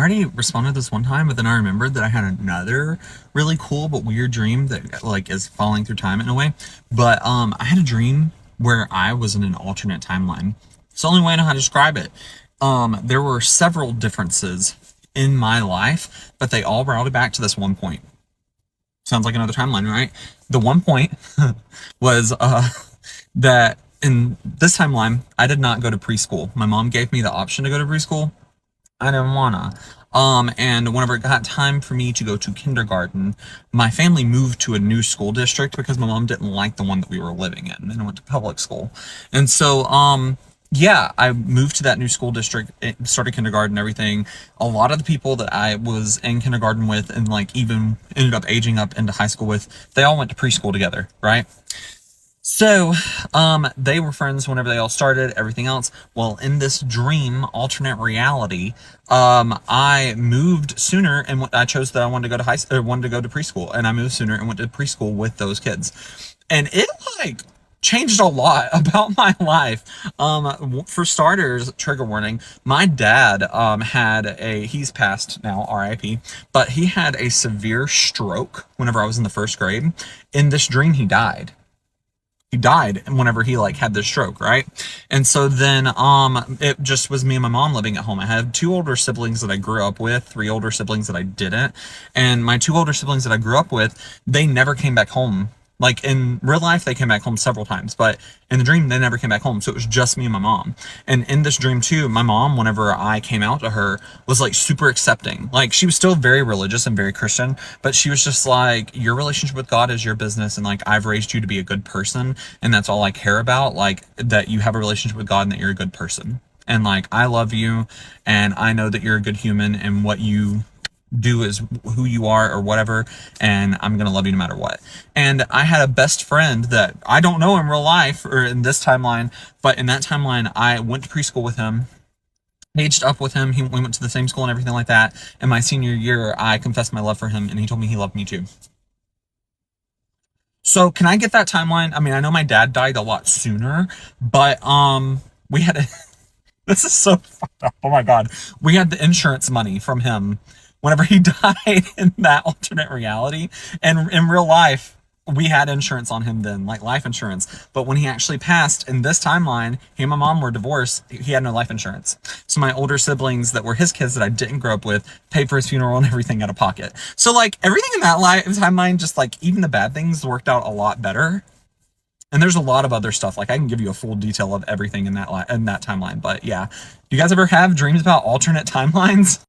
already responded this one time, but then I remembered that I had another really cool but weird dream that like is falling through time in a way. But I had a dream where I was in an alternate timeline. It's the only way I know how to describe it. There were several differences in my life, but they all routed back to this one point. Sounds like another timeline, right? The one point was that in this timeline, I did not go to preschool. My mom gave me the option to go to preschool. I didn't wanna. And whenever it got time for me to go to kindergarten, my family moved to a new school district because my mom didn't like the one that we were living in, and I went to public school. And so, yeah, I moved to that new school district, started kindergarten, everything. A lot of the people that I was in kindergarten with, and like even ended up aging up into high school with, they all went to preschool together, right? So, they were friends whenever they all started, everything else. Well, in this dream, alternate reality, I moved sooner, and I chose that I wanted to go to wanted to go to preschool, and I moved sooner and went to preschool with those kids. And it like changed a lot about my life. For starters, trigger warning, my dad, he's passed now, RIP, but he had a severe stroke whenever I was in the first grade. In this dream, he died whenever he like had this stroke, right? And so then it just was me and my mom living at home. I had two older siblings that I grew up with, three older siblings that I didn't. And my two older siblings that I grew up with, they never came back home. Like in real life, they came back home several times, but in the dream, they never came back home. So it was just me and my mom. And in this dream too, my mom, whenever I came out to her, was like super accepting. Like she was still very religious and very Christian, but she was just like, your relationship with God is your business. And like, I've raised you to be a good person. And that's all I care about. Like that you have a relationship with God and that you're a good person. And like, I love you. And I know that you're a good human and what you do is who you are or whatever, and I'm gonna love you no matter what. And I had a best friend that I don't know in real life or in this timeline, but in that timeline I went to preschool with him, aged up with him. We went to the same school and everything like that. And my senior year, I confessed my love for him, and he told me he loved me too. So can I get that timeline? I mean, I know my dad died a lot sooner, but we had this is so fucked up. Oh my god. We had the insurance money from him whenever he died in that alternate reality. And in real life, we had insurance on him then, like life insurance. But when he actually passed in this timeline, he and my mom were divorced. He had no life insurance. So my older siblings that were his kids that I didn't grow up with paid for his funeral and everything out of pocket. So like everything in that timeline, just like even the bad things worked out a lot better. And there's a lot of other stuff. Like I can give you a full detail of everything in that timeline. But yeah, do you guys ever have dreams about alternate timelines?